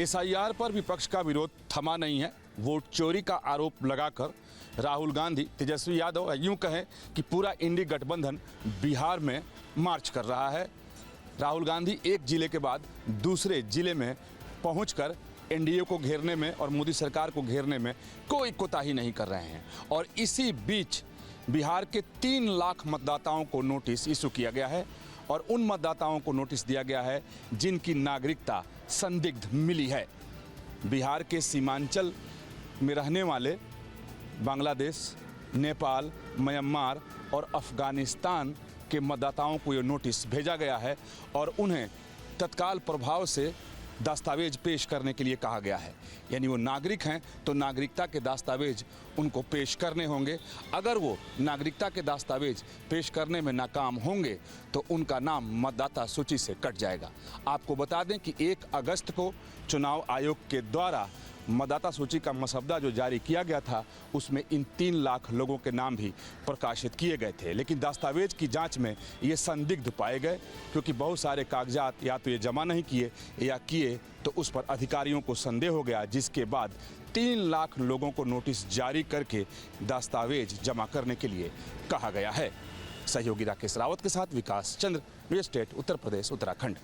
SIR पर विपक्ष का विरोध थमा नहीं है। वोट चोरी का आरोप लगाकर राहुल गांधी, तेजस्वी यादव, यूं कहें कि पूरा इंडी गठबंधन बिहार में मार्च कर रहा है। राहुल गांधी एक जिले के बाद दूसरे जिले में पहुंचकर एनडीए को घेरने में और मोदी सरकार को घेरने में कोई कोताही नहीं कर रहे हैं। और इसी बीच बिहार के 3 लाख मतदाताओं को नोटिस इशू किया गया है और उन मतदाताओं को नोटिस दिया गया है जिनकी नागरिकता संदिग्ध मिली है। बिहार के सीमांचल में रहने वाले बांग्लादेश, नेपाल, म्यांमार और अफगानिस्तान के मतदाताओं को ये नोटिस भेजा गया है और उन्हें तत्काल प्रभाव से दस्तावेज पेश करने के लिए कहा गया है। यानी वो नागरिक हैं तो नागरिकता के दस्तावेज उनको पेश करने होंगे। अगर वो नागरिकता के दस्तावेज पेश करने में नाकाम होंगे तो उनका नाम मतदाता सूची से कट जाएगा। आपको बता दें कि 1 अगस्त को चुनाव आयोग के द्वारा मतदाता सूची का मसौदा जो जारी किया गया था उसमें इन 3 लाख लोगों के नाम भी प्रकाशित किए गए थे, लेकिन दस्तावेज की जांच में ये संदिग्ध पाए गए क्योंकि बहुत सारे कागजात या तो ये जमा नहीं किए या किए तो उस पर अधिकारियों को संदेह हो गया, जिसके बाद 3 लाख लोगों को नोटिस जारी करके दस्तावेज जमा करने के लिए कहा गया है। सहयोगी राकेश रावत के साथ विकास चंद्र, न्यूज़ स्टेट, उत्तर प्रदेश, उत्तराखंड।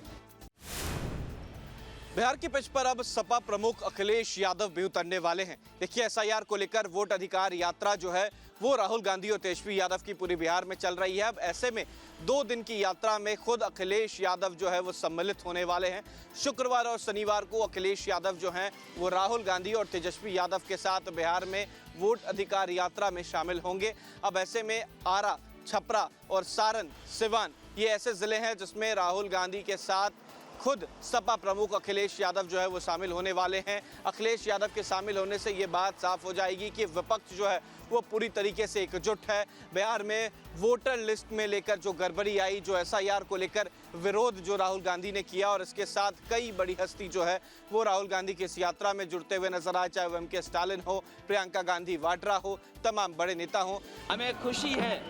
बिहार की पिच पर अब सपा प्रमुख अखिलेश यादव भी उतरने वाले हैं। देखिए, एसआईआर को लेकर वोट अधिकार यात्रा जो है वो राहुल गांधी और तेजस्वी यादव की पूरी बिहार में चल रही है। अब ऐसे में 2 दिन की यात्रा में खुद अखिलेश यादव जो है वो सम्मिलित होने वाले हैं। शुक्रवार और शनिवार को अखिलेश यादव जो हैं वो राहुल गांधी और तेजस्वी यादव के साथ बिहार में वोट अधिकार यात्रा में शामिल होंगे। अब ऐसे में आरा, छपरा और सारण, सिवान ये ऐसे जिले हैं जिसमें राहुल गांधी के साथ खुद सपा प्रमुख अखिलेश यादव जो है वो शामिल होने वाले हैं। अखिलेश यादव के शामिल होने से ये बात साफ हो जाएगी कि विपक्ष जो है वो पूरी तरीके से एकजुट है। बिहार में वोटर लिस्ट में लेकर जो गड़बड़ी आई, जो एसआईआर को लेकर विरोध जो राहुल गांधी ने किया और इसके साथ कई बड़ी हस्ती जो है वो राहुल गांधी की इस यात्रा में जुड़ते हुए नजर आए, चाहे वो एम के स्टालिन हो, प्रियंका गांधी वाड्रा हो, तमाम बड़े नेता हो। हमें खुशी है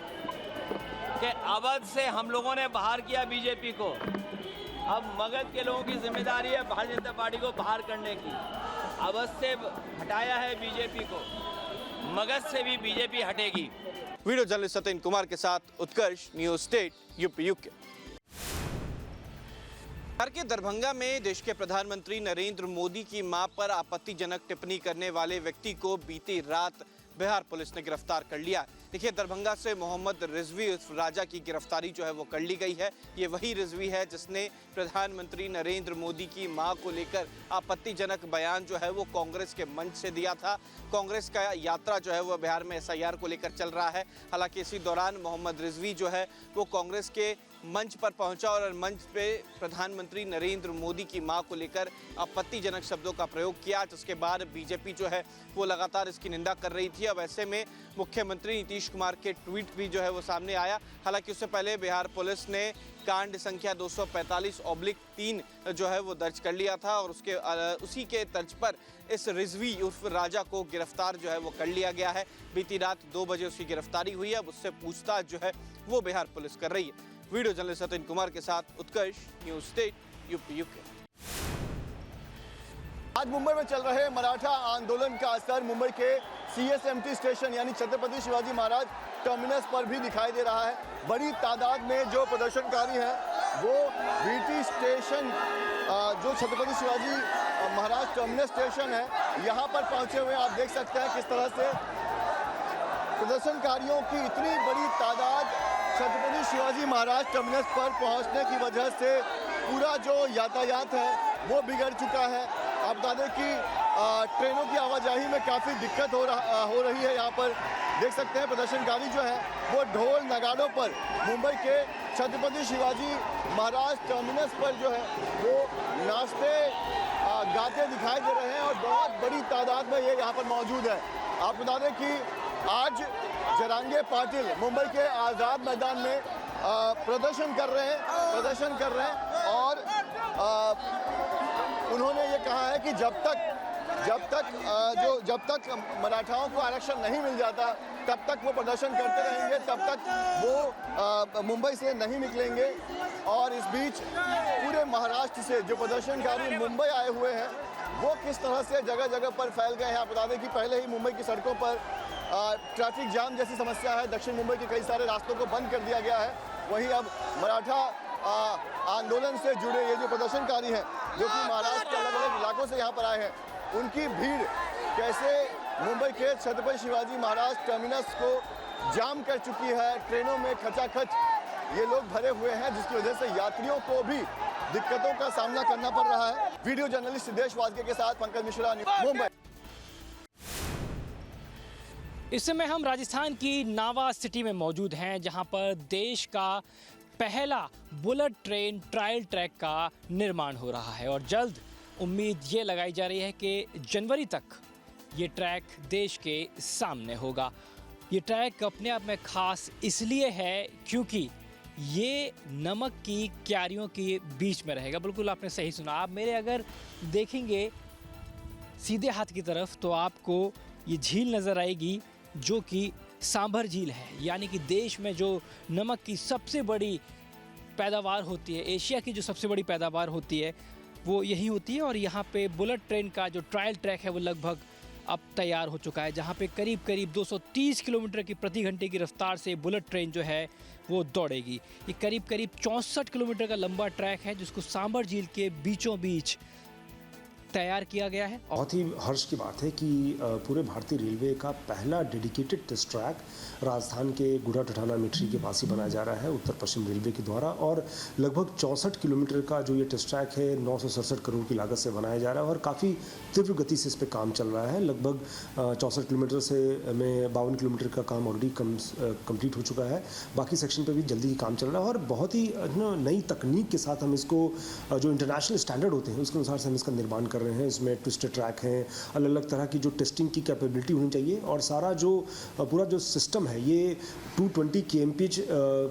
कि अवध से हम लोगों ने बाहर किया बीजेपी को। अब मगध के लोगों की जिम्मेदारी है भारतीय जनता पार्टी को बाहर करने की। अवध से हटाया है बीजेपी को, मगध से भी बीजेपी हटेगी। वीडियो जर्नलिस्ट सत्येंद्र कुमार के साथ Utkarsh, news state, UP UK. Bihar के दरभंगा में देश के प्रधानमंत्री नरेंद्र मोदी की मां पर आपत्तिजनक टिप्पणी करने वाले व्यक्ति को बीती रात बिहार पुलिस ने गिरफ्तार कर लिया। देखिए, दरभंगा से मोहम्मद रिजवी उर्फ राजा की गिरफ्तारी जो है वो कर ली गई है। ये वही रिजवी है जिसने प्रधानमंत्री नरेंद्र मोदी की मां को लेकर आपत्तिजनक बयान जो है वो कांग्रेस के मंच से दिया था। कांग्रेस का यात्रा जो है वो बिहार में एसआईआर को लेकर चल रहा है। हालांकि इसी दौरान मोहम्मद रिजवी जो है वो कांग्रेस के मंच पर पहुंचा और मंच पे प्रधानमंत्री नरेंद्र मोदी की मां को लेकर आपत्तिजनक शब्दों का प्रयोग किया, जिसके बाद बीजेपी जो है वो लगातार इसकी निंदा कर रही थी। अब ऐसे में मुख्यमंत्री नीतीश कुमार के ट्वीट भी जो है वो सामने आया। हालांकि उससे पहले बिहार पुलिस ने कांड संख्या 245/3 जो है वो दर्ज कर लिया था और उसी के तर्ज पर इस रिजवी उर्फ राजा को गिरफ्तार जो है वो कर लिया गया है। बीती रात 2 बजे उसकी गिरफ्तारी हुई है। अब उससे पूछताछ जो है वो बिहार पुलिस कर रही है। वीडियो जर्नलिस्ट सत्येंद्र कुमार के साथ Utkarsh, news state, UP UK. आज मुंबई में चल रहे मराठा आंदोलन का असर मुंबई के सीएसएमटी स्टेशन यानी छत्रपति शिवाजी महाराज टर्मिनस पर भी दिखाई दे रहा है। बड़ी तादाद में जो प्रदर्शनकारी हैं वो वीटी स्टेशन, जो छत्रपति शिवाजी महाराज टर्मिनस स्टेशन है, यहाँ पर पहुँचे हुए आप देख सकते हैं किस तरह से प्रदर्शनकारियों की इतनी बड़ी तादाद छत्रपति शिवाजी महाराज टर्मिनस पर पहुंचने की वजह से पूरा जो यातायात है वो बिगड़ चुका है। आप बता दें कि ट्रेनों की आवाजाही में काफ़ी दिक्कत हो रही है। यहाँ पर देख सकते हैं प्रदर्शनकारी जो है वो ढोल नगाड़ों पर मुंबई के छत्रपति शिवाजी महाराज टर्मिनस पर जो है वो नाचते गाते दिखाई दे रहे हैं और बहुत बड़ी तादाद में ये यहाँ पर मौजूद है। आप बता दें कि आज जरांगे पाटिल मुंबई के आज़ाद मैदान में प्रदर्शन कर रहे हैं और उन्होंने ये कहा है कि जब तक मराठाओं को आरक्षण नहीं मिल जाता तब तक वो प्रदर्शन करते रहेंगे, तब तक वो मुंबई से नहीं निकलेंगे। और इस बीच पूरे महाराष्ट्र से जो प्रदर्शनकारी मुंबई आए हुए हैं वो किस तरह से जगह जगह पर फैल गए हैं। आप बता दें कि पहले ही मुंबई की सड़कों पर ट्रैफिक जाम जैसी समस्या है, दक्षिण मुंबई के कई सारे रास्तों को बंद कर दिया गया है। वहीं अब मराठा आंदोलन से जुड़े ये जो प्रदर्शनकारी हैं जो कि महाराष्ट्र के अलग अलग इलाकों से यहाँ पर आए हैं, उनकी भीड़ कैसे मुंबई के छत्रपति शिवाजी महाराज टर्मिनस को जाम कर चुकी है। ट्रेनों में खचाखच ये लोग भरे हुए हैं, जिसकी वजह से यात्रियों को भी दिक्कतों का सामना करना पड़ रहा है। वीडियो जर्नलिस्ट सिद्धेश वाजगे के साथ पंकज मिश्रा, मुंबई। इस समय हम राजस्थान की नावा सिटी में मौजूद हैं, जहां पर देश का पहला बुलेट ट्रेन ट्रायल ट्रैक का निर्माण हो रहा है और जल्द उम्मीद ये लगाई जा रही है कि जनवरी तक ये ट्रैक देश के सामने होगा। ये ट्रैक अपने आप में खास इसलिए है क्योंकि ये नमक की क्यारियों के बीच में रहेगा। बिल्कुल आपने सही सुना। आप मेरे अगर देखेंगे सीधे हाथ की तरफ तो आपको ये झील नज़र आएगी जो कि सांभर झील है, यानी कि देश में जो नमक की सबसे बड़ी पैदावार होती है, एशिया की जो सबसे बड़ी पैदावार होती है वो यही होती है। और यहाँ पे बुलेट ट्रेन का जो ट्रायल ट्रैक है वो लगभग अब तैयार हो चुका है, जहाँ पे करीब करीब 230 किलोमीटर की प्रति घंटे की रफ्तार से बुलेट ट्रेन जो है वो दौड़ेगी। ये करीब करीब 64 किलोमीटर का लंबा ट्रैक है जिसको सांभर झील के बीचों बीच तैयार किया गया है। बहुत ही हर्ष की बात है कि पूरे भारतीय रेलवे का पहला डेडिकेटेड टेस्ट ट्रैक राजस्थान के गुड़ा टठाना मिठरी के पास ही बनाया जा रहा है उत्तर पश्चिम रेलवे के द्वारा। और लगभग 64 किलोमीटर का जो ये टेस्ट ट्रैक है 967 करोड़ की लागत से बनाया जा रहा है और काफ़ी तीव्र गति से इस पर काम चल रहा है। लगभग 64 किलोमीटर से में 52 किलोमीटर का काम ऑलरेडी कंप्लीट हो चुका है, बाकी सेक्शन पर भी जल्दी ही काम चल रहा है। और बहुत ही नई तकनीक के साथ हम इसको जो इंटरनेशनल स्टैंडर्ड होते हैं उसके अनुसार से हम इसका निर्माण कर रहे हैं। इसमें ट्विस्टेड ट्रैक हैं, अलग अलग तरह की जो टेस्टिंग की कैपेबिलिटी होनी चाहिए और सारा जो पूरा जो सिस्टम है ये 220 kmph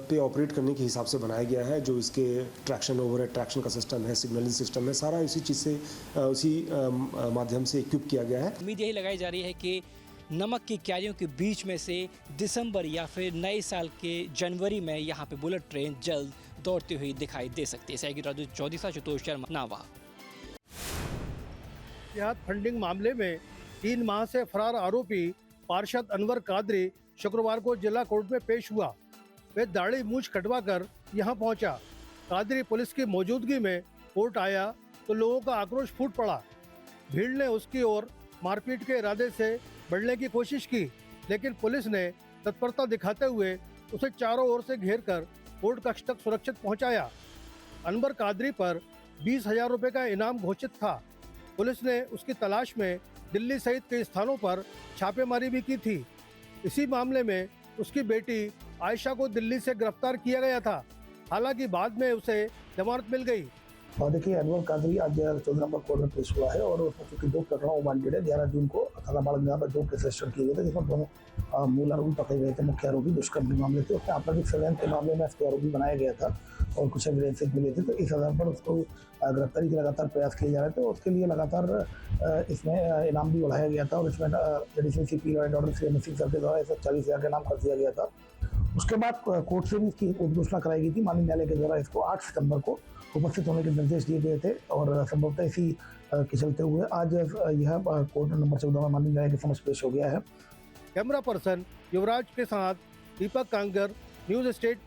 पे ऑपरेट करने के हिसाब से बनाया गया है। जो इसके ट्रैक्शन ओवरहेड ट्रैक्शन का सिस्टम है, सिग्नलिंग सिस्टम है, सारा इसी चीज़ से उसी माध्यम से इक्विप किया गया है। उम्मीद यही लगाई जा रही है कि नमक की क्यारियों के बीच में से दिसंबर या फिर नए साल के जनवरी में यहाँ पे बुलेट ट्रेन जल्द दौड़ती हुई दिखाई दे सकती है। सहयोगी राजू चौधरी सा चतुर शर्मा, नावा। फंडिंग मामले में 3 माह से फरार आरोपी पार्षद अनवर कादरी शुक्रवार को जिला कोर्ट में पेश हुआ। वे दाढ़ी मूंछ कटवाकर यहां पहुंचा। कादरी पुलिस की मौजूदगी में कोर्ट आया तो लोगों का आक्रोश फूट पड़ा। भीड़ ने उसकी ओर मारपीट के इरादे से बढ़ने की कोशिश की, लेकिन पुलिस ने तत्परता दिखाते हुए उसे चारों ओर से घेरकर कोर्ट कक्ष तक सुरक्षित पहुंचाया। अनवर कादरी पर 20,000 रुपये का इनाम घोषित था। पुलिस ने उसकी तलाश में दिल्ली सहित कई स्थानों पर छापेमारी भी की थी। इसी मामले में उसकी बेटी आयशा को दिल्ली से गिरफ्तार किया गया था, हालांकि बाद में उसे जमानत मिल गई। और देखिए अनवर कादरी आज 14 नंबर कोर्ट में पेश हुआ है और उसमें चूंकि 2 प्रकरणों वांटेड है। 11 जून को थानाबाड़ा में 2 केस रजिस्टर किए गए थे जिसमें दोनों मूल आरोपी पकड़े गए थे। मुख्य आरोपी दुष्कर्म के मामले थे, उसमें आपराधिक षड्यंत्र के मामले में उसको आरोपी बनाया गया था और कुछ एविडेंसेस मिले थे। तो इस आधार पर उसको गिरफ्तारी के लगातार प्रयास किए जा रहे थे और उसके लिए लगातार इसमें इनाम भी बढ़ाया गया था और इसमें additional CP law and order CMC sir के द्वारा 140,000 का इनाम कर दिया गया था। उसके बाद कोर्ट से भी इसकी उद्घोषणा कराई गई थी। माननीय न्यायालय के द्वारा इसको 8 सितंबर को उपस्थित होने के निर्देश दिए गए थे और संभवतः इसी के चलते हुए आज यह कोर्ट नंबर 14 में माननीय न्यायालय के समक्ष पेश हो गया है। कैमरा पर्सन युवराज के साथ दीपक कांगर, न्यूज स्टेट।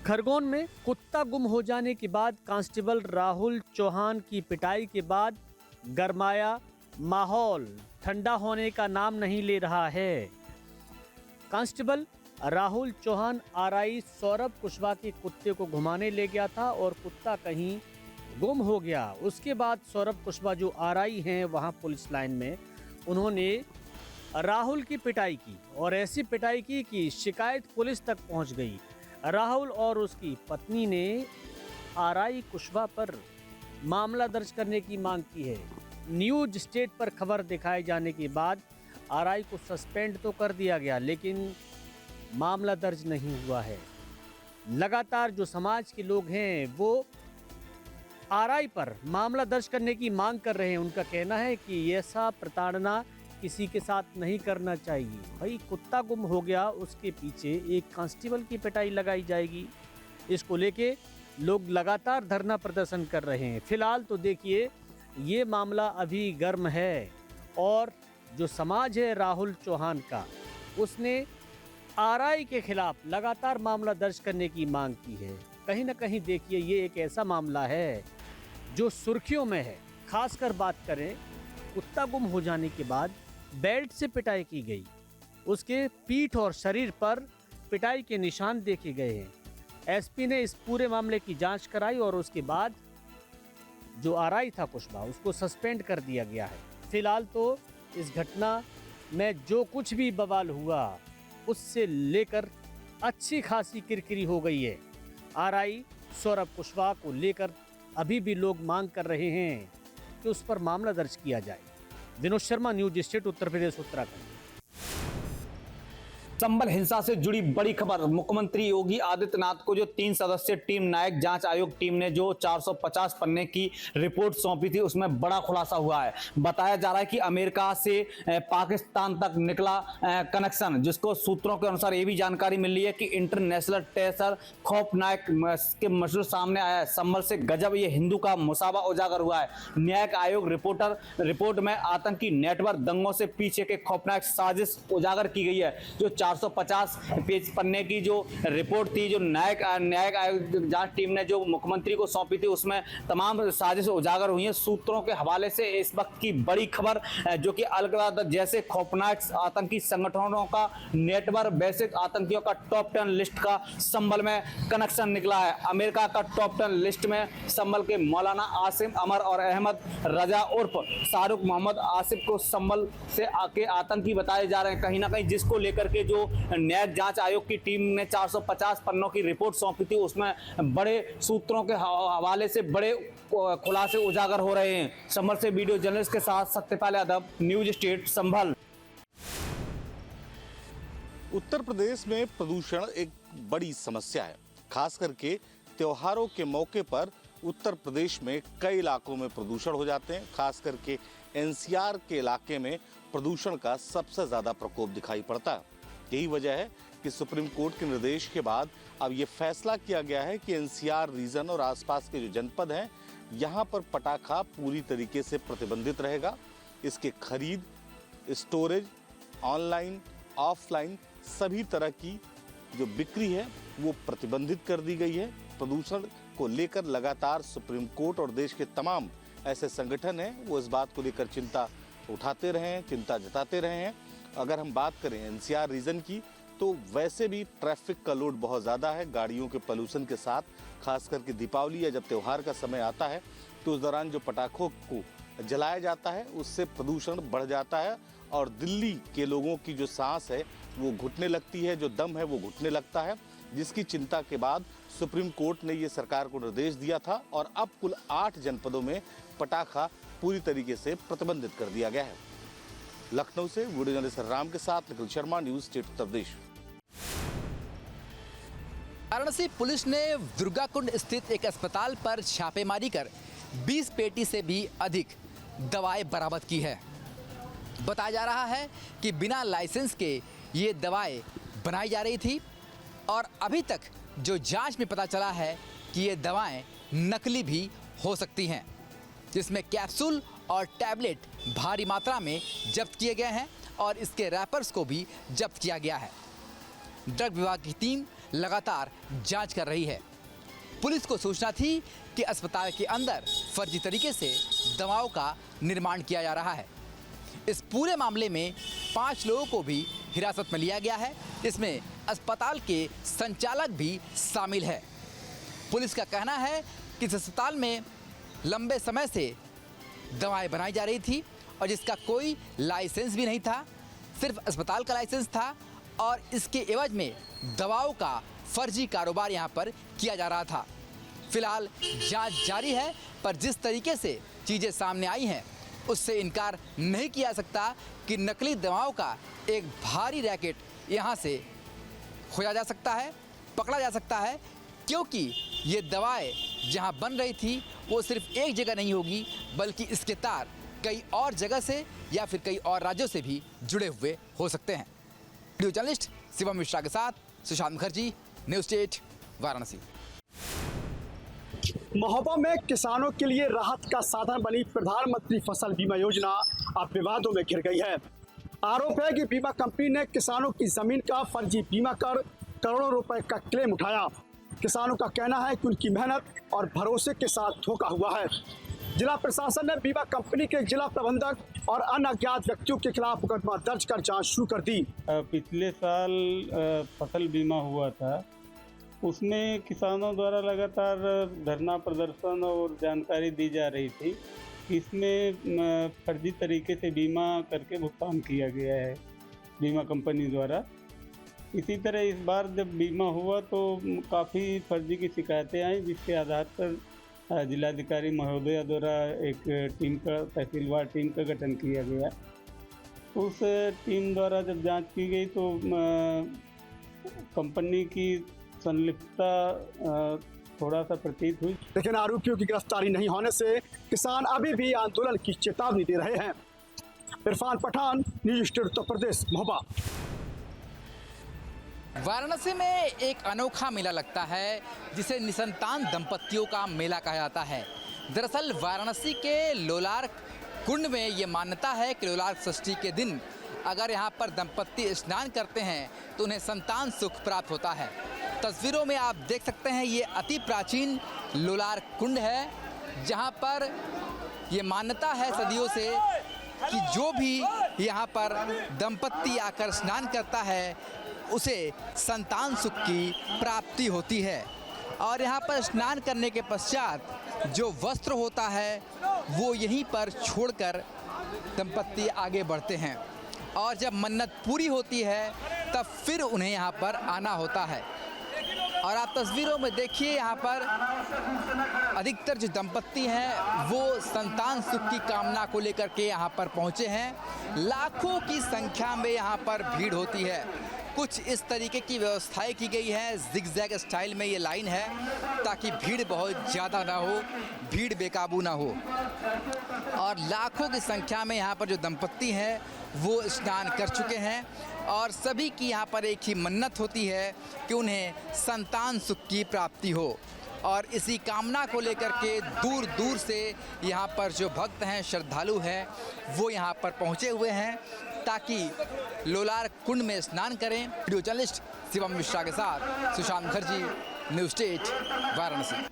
खरगोन में कुत्ता गुम हो जाने के बाद कांस्टेबल राहुल चौहान की पिटाई के बाद गरमाया माहौल ठंडा होने का नाम नहीं ले रहा है। कांस्टेबल राहुल चौहान आरआई सौरभ कुशवाहा के कुत्ते को घुमाने ले गया था और कुत्ता कहीं गुम हो गया। उसके बाद सौरभ कुशवाहा जो आरआई हैं वहां पुलिस लाइन में, उन्होंने राहुल की पिटाई की और ऐसी पिटाई की कि शिकायत पुलिस तक पहुंच गई। राहुल और उसकी पत्नी ने आरआई कुशवाहा पर मामला दर्ज करने की मांग की है। न्यूज स्टेट पर खबर दिखाए जाने के बाद आरआई को सस्पेंड तो कर दिया गया, लेकिन मामला दर्ज नहीं हुआ है। लगातार जो समाज के लोग हैं वो आरआई पर मामला दर्ज करने की मांग कर रहे हैं। उनका कहना है कि ऐसा प्रताड़ना किसी के साथ नहीं करना चाहिए। भाई कुत्ता गुम हो गया, उसके पीछे एक कांस्टेबल की पिटाई लगाई जाएगी। इसको लेके लोग लगातार धरना प्रदर्शन कर रहे हैं। फिलहाल तो देखिए ये मामला अभी गर्म है और जो समाज है राहुल चौहान का, उसने आरआई के खिलाफ लगातार मामला दर्ज करने की मांग की है। कहीं ना कहीं देखिए ये एक ऐसा मामला है जो सुर्खियों में है। खासकर बात करें, कुत्ता गुम हो जाने के बाद बेल्ट से पिटाई की गई, उसके पीठ और शरीर पर पिटाई के निशान देखे गए हैं। एसपी ने इस पूरे मामले की जांच कराई और उसके बाद जो आरआई था कुशवाहा, उसको सस्पेंड कर दिया गया है। फिलहाल तो इस घटना में जो कुछ भी बवाल हुआ उससे लेकर अच्छी खासी किरकिरी हो गई है। आरआई सौरभ कुशवाहा को लेकर अभी भी लोग मांग कर रहे हैं कि उस पर मामला दर्ज किया जाए। Vinod Sharma, news state, Uttar Pradesh, Uttarakhand. संभल हिंसा से जुड़ी बड़ी खबर। मुख्यमंत्री योगी आदित्यनाथ को जो 3 सदस्यीय टीम, न्यायिक जांच आयोग टीम ने जो 450 पन्ने की रिपोर्ट सौंपी थी, उसमें बड़ा खुलासा हुआ है। बताया जा रहा है कि अमेरिका से पाकिस्तान तक निकला कनेक्शन, जिसको सूत्रों के अनुसार ये भी जानकारी मिल रही है कि इंटरनेशनल टेरर खौफनाक के मसला सामने आया है। संभल से गजब ये हिंदू का मुसावा उजागर हुआ है। न्यायिक आयोग रिपोर्ट में आतंकी नेटवर्क, दंगों से पीछे के खौफनाक साजिश उजागर की गई है। जो 450 पेज पन्ने की जो रिपोर्ट थी, जो न्यायिक आयोग जांच टीम ने जो मुख्यमंत्री को सौंपी थी, उसमें तमाम साजिश उजागर हुई है। सूत्रों के हवाले से इस वक्त की बड़ी खबर, जो कि अलग जैसे खौफनाक आतंकी संगठनों का नेटवर्क, वैसे आतंकियों का टॉप 10 लिस्ट का संभल में कनेक्शन निकला है। अमेरिका का टॉप 10 लिस्ट में संभल के मौलाना आसिम अमर और अहमद रजा उर्फ शाहरुख मोहम्मद आसिफ को संभल से आके आतंकी बताए जा रहे हैं कहीं ना कहीं, जिसको लेकर के जो न्यायिक जांच आयोग की टीम ने 450 पन्नों की रिपोर्ट सौंपी थी, उसमें बड़े सूत्रों के हवाले से बड़े खुलासे उजागर हो रहे हैं। संभल से वीडियो जर्नलिस्ट के साथ सत्यपाल यादव, न्यूज स्टेट, संभल। उत्तर प्रदेश में प्रदूषण एक बड़ी समस्या है। खास करके त्योहारों के मौके पर उत्तर प्रदेश में कई इलाकों में प्रदूषण हो जाते हैं। खास करके एनसीआर के इलाके में प्रदूषण का सबसे ज़्यादा प्रकोप दिखाई पड़ता है। यही वजह है कि सुप्रीम कोर्ट के निर्देश के बाद अब ये फैसला किया गया है कि एनसीआर रीजन और आसपास के जो जनपद हैं, यहाँ पर पटाखा पूरी तरीके से प्रतिबंधित रहेगा। इसके खरीद, स्टोरेज, ऑनलाइन, ऑफलाइन सभी तरह की जो बिक्री है वो प्रतिबंधित कर दी गई है। प्रदूषण को लेकर लगातार सुप्रीम कोर्ट और देश के तमाम ऐसे संगठन हैं, वो इस बात को लेकर चिंता उठाते रहे हैं, चिंता जताते रहे हैं। अगर हम बात करें एनसीआर रीजन की, तो वैसे भी ट्रैफिक का लोड बहुत ज़्यादा है गाड़ियों के पोल्यूशन के साथ। खास करके दीपावली या जब त्यौहार का समय आता है तो उस दौरान जो पटाखों को जलाया जाता है उससे प्रदूषण बढ़ जाता है और दिल्ली के लोगों की जो सांस है वो घुटने लगती है, जो दम है वो घुटने लगता है, जिसकी चिंता के बाद सुप्रीम कोर्ट ने ये सरकार को निर्देश दिया था और अब कुल 8 जनपदों में पटाखा पूरी तरीके से प्रतिबंधित कर दिया गया है। लखनऊ से वीडियो जर्नलिस्ट राम के साथ Nikhil Sharma, news state Uttar Pradesh. Varanasi police ने दुर्गाकुंड स्थित एक अस्पताल पर छापेमारी कर 20 पेटी से भी अधिक दवाएं बरामद की है। बताया जा रहा है कि बिना लाइसेंस के ये दवाएं बनाई जा रही थी और अभी तक जो जांच में पता चला है कि ये दवाएं नकली भी हो सकती हैं, जिसमें कैप्सूल और टैबलेट भारी मात्रा में जब्त किए गए हैं और इसके रैपर्स को भी जब्त किया गया है। ड्रग विभाग की टीम लगातार जांच कर रही है। पुलिस को सूचना थी कि अस्पताल के अंदर फर्जी तरीके से दवाओं का निर्माण किया जा रहा है। इस पूरे मामले में 5 लोगों को भी हिरासत में लिया गया है, इसमें अस्पताल के संचालक भी शामिल है। पुलिस का कहना है कि इस अस्पताल में लंबे समय से दवाएं बनाई जा रही थी और जिसका कोई लाइसेंस भी नहीं था, सिर्फ अस्पताल का लाइसेंस था और इसके एवज में दवाओं का फर्जी कारोबार यहां पर किया जा रहा था। फिलहाल जांच जारी है, पर जिस तरीके से चीज़ें सामने आई हैं उससे इनकार नहीं किया जा सकता कि नकली दवाओं का एक भारी रैकेट यहां से खोजा जा सकता है, पकड़ा जा सकता है, क्योंकि ये दवाएं जहां बन रही थी वो सिर्फ एक जगह नहीं होगी, बल्कि इसके तार कई और जगह से या फिर कई और राज्यों से भी जुड़े हुए हो सकते हैं। वीडियो जर्नलिस्ट शिवम मिश्रा के साथ सुशांत मुखर्जी, न्यूज़ स्टेट, वाराणसी। महोबा में किसानों के लिए राहत का साधन बनी प्रधानमंत्री फसल बीमा योजना अब विवादों में घिर गई है। आरोप है कि बीमा कंपनी ने किसानों की जमीन का फर्जी बीमा कर करोड़ों रुपए का क्लेम उठाया। किसानों का कहना है कि उनकी मेहनत और भरोसे के साथ धोखा हुआ है। जिला प्रशासन ने बीमा कंपनी के जिला प्रबंधक और अन्य अज्ञात व्यक्तियों के खिलाफ मुकदमा दर्ज कर जांच शुरू कर दी। पिछले साल फसल बीमा हुआ था, उसमें किसानों द्वारा लगातार धरना प्रदर्शन और जानकारी दी जा रही थी। इसमें फर्जी तरीके से बीमा करके भुगतान किया गया है बीमा कंपनी द्वारा। इसी तरह इस बार जब बीमा हुआ तो काफ़ी फर्जी की शिकायतें आई, जिसके आधार पर जिलाधिकारी महोदया द्वारा एक टीम का, तहसीलवार टीम का गठन किया गया। उस टीम द्वारा जब जांच की गई तो कंपनी की संलिप्तता थोड़ा सा प्रतीत हुई। लेकिन आरोपियों की गिरफ्तारी नहीं होने से किसान अभी भी आंदोलन की चेतावनी दे रहे हैं। Irfan Pathan, news state Uttar Pradesh, Mahoba. वाराणसी में एक अनोखा मेला लगता है जिसे निसंतान दंपतियों का मेला कहा जाता है। दरअसल वाराणसी के लोलार कुंड में ये मान्यता है कि लोलार षष्ठी के दिन अगर यहाँ पर दंपति स्नान करते हैं तो उन्हें संतान सुख प्राप्त होता है। तस्वीरों में आप देख सकते हैं ये अति प्राचीन लोलार कुंड है, जहाँ पर ये मान्यता है सदियों से कि जो भी यहाँ पर दंपति आकर स्नान करता है उसे संतान सुख की प्राप्ति होती है। और यहाँ पर स्नान करने के पश्चात जो वस्त्र होता है वो यहीं पर छोड़कर दंपति आगे बढ़ते हैं और जब मन्नत पूरी होती है तब फिर उन्हें यहाँ पर आना होता है। और आप तस्वीरों में देखिए यहाँ पर अधिकतर जो दंपति हैं वो संतान सुख की कामना को लेकर के यहाँ पर पहुँचे हैं। लाखों की संख्या में यहाँ पर भीड़ होती है। कुछ इस तरीके की व्यवस्थाएं की गई है, जिगजैग स्टाइल में ये लाइन है ताकि भीड़ बहुत ज़्यादा ना हो, भीड़ बेकाबू ना हो। और लाखों की संख्या में यहाँ पर जो दंपति हैं वो स्नान कर चुके हैं और सभी की यहाँ पर एक ही मन्नत होती है कि उन्हें संतान सुख की प्राप्ति हो। और इसी कामना को लेकर के दूर दूर से यहाँ पर जो भक्त हैं, श्रद्धालु हैं, वो यहाँ पर पहुँचे हुए हैं ताकि लोलार कुंड में स्नान करें। वीडियो जर्नलिस्ट शिवम मिश्रा के साथ सुशांत मुखर्जी, न्यूज़ स्टेट, वाराणसी।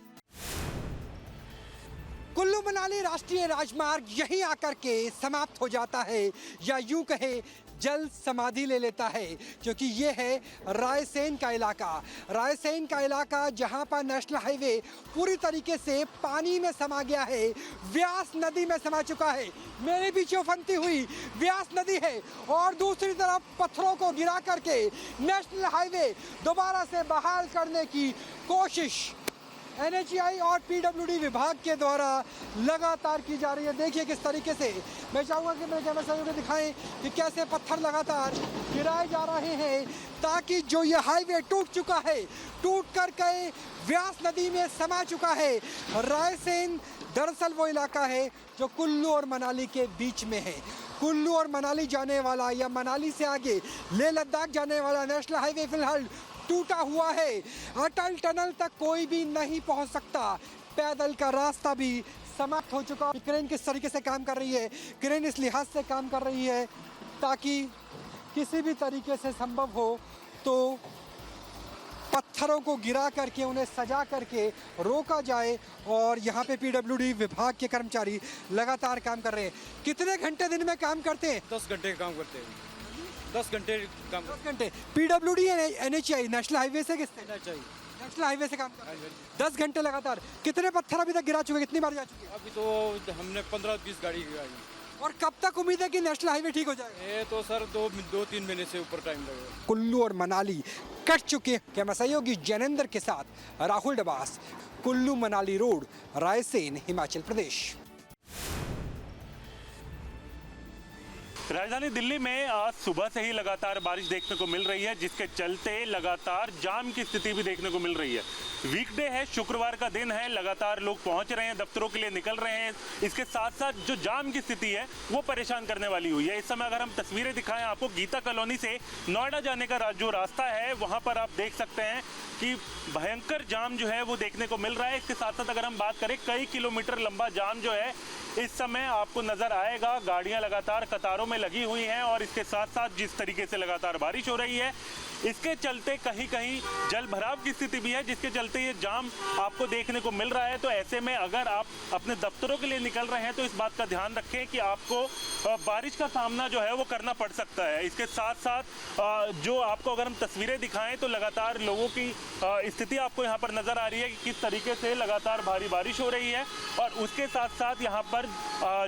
कुल्लू मनाली राष्ट्रीय राजमार्ग यहीं आकर के समाप्त हो जाता है या यूं कहे जल समाधि ले लेता है, क्योंकि ये है रायसेन का इलाका। रायसेन का इलाका जहां पर नेशनल हाईवे पूरी तरीके से पानी में समा गया है, व्यास नदी में समा चुका है। मेरे पीछे उफनती हुई व्यास नदी है और दूसरी तरफ पत्थरों को गिरा करके नेशनल हाईवे दोबारा से बहाल करने की कोशिश NHAI और PWD विभाग के द्वारा लगातार की जा रही है। देखिए किस तरीके से, मैं चाहूँगा कि मेरे कैमरा सहयोगी दिखाएं कि कैसे पत्थर लगातार गिराए जा रहे हैं ताकि जो ये हाईवे टूट चुका है, टूट कर के व्यास नदी में समा चुका है। रायसेन दरअसल वो इलाका है जो कुल्लू और मनाली के बीच में है। कुल्लू और मनाली जाने वाला या मनाली से आगे लेह लद्दाख जाने वाला नेशनल हाईवे फिलहाल टूटा हुआ है। अटल टनल तक कोई भी नहीं पहुंच सकता, पैदल का रास्ता भी समाप्त हो चुका। क्रेन किस तरीके से काम कर रही है, क्रेन इस लिहाज से काम कर रही है ताकि किसी भी तरीके से संभव हो तो पत्थरों को गिरा करके उन्हें सजा करके रोका जाए। और यहाँ पे PWD विभाग के कर्मचारी लगातार काम कर रहे हैं। कितने घंटे दिन में काम करते हैं? 10 घंटे काम करते हैं। 10 घंटे काम। 10 घंटे। PWD NHAI नेशनल हाईवे से किससे? नेशनल हाईवे से काम कर रहे हैं। 10 घंटे लगातार। कितने पत्थर अभी तक गिरा चुके, कितनी बार जा चुके हैं? अभी तो हमने 15-20 गाड़ी गिराई। और कब तक उम्मीद है कि नेशनल हाईवे ठीक हो जाएगा? ये तो सर 2-3 महीने से ऊपर टाइम लगेगा। कुल्लू और मनाली कट चुके हैं। कैमरा सहयोगी जैनेंद्र के साथ राहुल डबास, कुल्लू मनाली रोड, रायसेन, हिमाचल प्रदेश। राजधानी दिल्ली में आज सुबह से ही लगातार बारिश देखने को मिल रही है, जिसके चलते लगातार जाम की स्थिति भी देखने को मिल रही है। वीकडे है, शुक्रवार का दिन है, लगातार लोग पहुंच रहे हैं, दफ्तरों के लिए निकल रहे हैं। इसके साथ साथ जो जाम की स्थिति है वो परेशान करने वाली हुई है। इस समय अगर हम तस्वीरें दिखाएं आपको, गीता कॉलोनी से नोएडा जाने का जो रास्ता है वहां पर आप देख सकते हैं कि भयंकर जाम जो है वो देखने को मिल रहा है। इसके साथ साथ अगर हम बात करें, कई किलोमीटर लंबा जाम जो है इस समय आपको नजर आएगा। गाड़ियां लगातार कतारों में लगी हुई हैं और इसके साथ साथ जिस तरीके से लगातार बारिश हो रही है, इसके चलते कहीं कहीं जल भराव की स्थिति भी है, जिसके चलते ये जाम आपको देखने को मिल रहा है। तो ऐसे में अगर आप अपने दफ्तरों के लिए निकल रहे हैं तो इस बात का ध्यान रखें कि आपको बारिश का सामना जो है वो करना पड़ सकता है। इसके साथ साथ जो आपको अगर हम तस्वीरें दिखाएं तो लगातार लोगों की स्थिति आपको यहाँ पर नजर आ रही है कि किस तरीके से लगातार भारी बारिश हो रही है और उसके साथ साथ यहाँ पर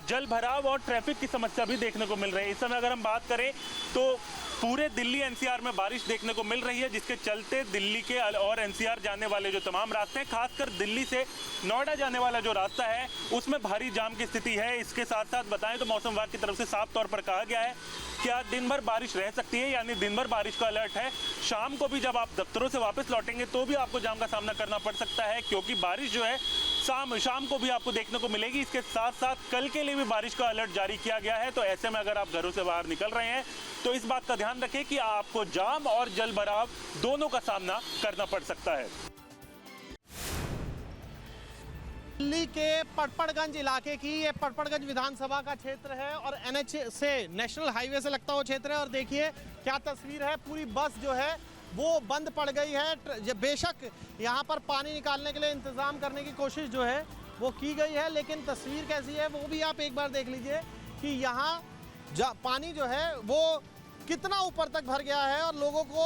जल भराव और ट्रैफिक की समस्या भी देखने को मिल रही है। इस समय अगर हम बात करें तो पूरे दिल्ली एनसीआर में बारिश देखने को मिल रही है, जिसके चलते दिल्ली के और एनसीआर जाने वाले जो तमाम रास्ते हैं, खासकर दिल्ली से नोएडा जाने वाला जो रास्ता है उसमें भारी जाम की स्थिति है। इसके साथ साथ बताएं तो मौसम विभाग की तरफ से साफ तौर पर कहा गया है कि आज दिन भर बारिश रह सकती है, यानी दिन भर बारिश का अलर्ट है। शाम को भी जब आप दफ्तरों से वापस लौटेंगे तो भी आपको जाम का सामना करना पड़ सकता है, क्योंकि बारिश जो है शाम को भी आपको देखने को मिलेगी। इसके साथ साथ कल के लिए भी बारिश का अलर्ट जारी किया गया है। तो ऐसे में अगर आप घरों से बाहर निकल रहे हैं तो इस बात का ध्यान रखें कि आपको जाम और जल भराव दोनों का सामना करना पड़ सकता है। दिल्ली के पटपड़गंज इलाके की ये पटपड़गंज विधानसभा का क्षेत्र है और एनएच से, नेशनल हाईवे से लगता हुआ क्षेत्र है। और देखिए क्या तस्वीर है, पूरी बस जो है वो बंद पड़ गई है। बेशक यहाँ पर पानी निकालने के लिए इंतज़ाम करने की कोशिश जो है वो की गई है, लेकिन तस्वीर कैसी है वो भी आप एक बार देख लीजिए कि यहाँ पानी जो है वो कितना ऊपर तक भर गया है और लोगों को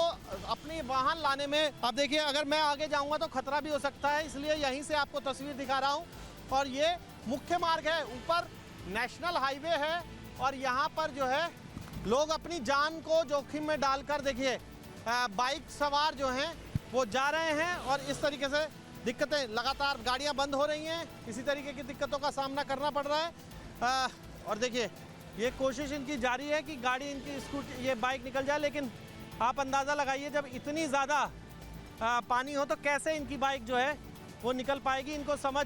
अपनी वाहन लाने में, आप देखिए अगर मैं आगे जाऊंगा तो खतरा भी हो सकता है, इसलिए यहीं से आपको तस्वीर दिखा रहा हूं। और ये मुख्य मार्ग है, ऊपर नेशनल हाईवे है और यहाँ पर जो है लोग अपनी जान को जोखिम में डालकर, देखिए बाइक सवार जो हैं वो जा रहे हैं और इस तरीके से दिक्कतें, लगातार गाड़ियाँ बंद हो रही हैं, इसी तरीके की दिक्कतों का सामना करना पड़ रहा है। और देखिए ये कोशिश इनकी जारी है कि गाड़ी इनकी स्कूटी, ये बाइक निकल जाए, लेकिन आप अंदाज़ा लगाइए जब इतनी ज़्यादा पानी हो तो कैसे इनकी बाइक जो है वो निकल पाएगी। इनको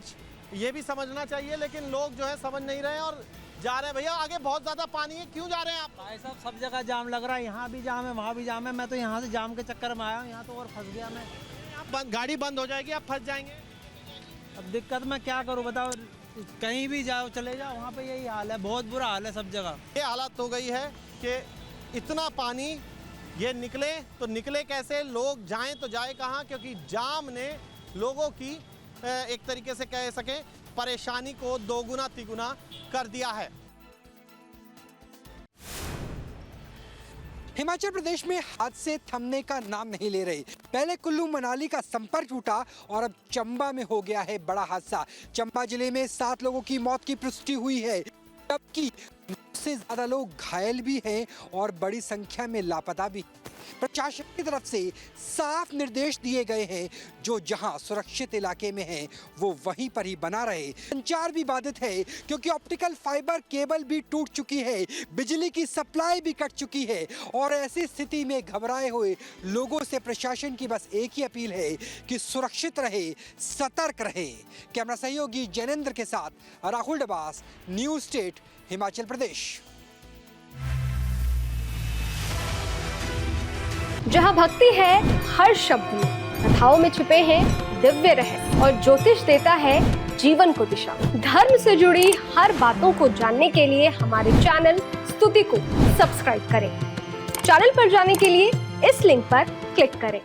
ये भी समझना चाहिए, लेकिन लोग जो है समझ नहीं रहे हैं और जा रहे हैं। भैया आगे बहुत ज़्यादा पानी है, क्यों जा रहे हैं आप? भाई साहब सब जगह जाम लग रहा है, यहाँ भी जाम है, वहाँ भी जाम है। मैं तो यहाँ से जाम के चक्कर में आया हूँ, यहाँ तो और फंस गया मैं। गाड़ी बंद हो जाएगी, आप फंस जाएंगे। अब दिक्कत मैं क्या करूँ बताओ, कहीं भी जाओ चले जाओ वहाँ पे यही हाल है, बहुत बुरा हाल है सब जगह। ये हालत हो गई है कि इतना पानी ये निकले तो निकले कैसे, लोग जाएं तो जाए कहाँ, क्योंकि जाम ने लोगों की एक तरीके से कह सकें परेशानी को दोगुना तिगुना कर दिया है। हिमाचल प्रदेश में हादसे थमने का नाम नहीं ले रहे। पहले कुल्लू मनाली का संपर्क टूटा और अब चंबा में हो गया है बड़ा हादसा। चंबा जिले में 7 लोगों की मौत की पुष्टि हुई है, जबकि 9 से ज्यादा लोग घायल भी हैं और बड़ी संख्या में लापता भी। प्रशासन की तरफ से साफ निर्देश दिए गए हैं, जो जहां सुरक्षित इलाके में है वो वहीं पर ही बना रहे। संचार भी बाधित है क्योंकि ऑप्टिकल फाइबर केबल भी टूट चुकी है, बिजली की सप्लाई भी कट चुकी है और ऐसी स्थिति में घबराए हुए लोगों से प्रशासन की बस एक ही अपील है कि सुरक्षित रहे, सतर्क रहे। कैमरा सहयोगी जैनेंद्र के साथ राहुल डबास, न्यूज़ स्टेट, हिमाचल प्रदेश। जहाँ भक्ति है हर शब्द में, कथाओं में छुपे हैं दिव्य रहस्य और ज्योतिष देता है जीवन को दिशा। धर्म से जुड़ी हर बातों को जानने के लिए हमारे चैनल स्तुति को सब्सक्राइब करें। चैनल पर जाने के लिए इस लिंक पर क्लिक करें।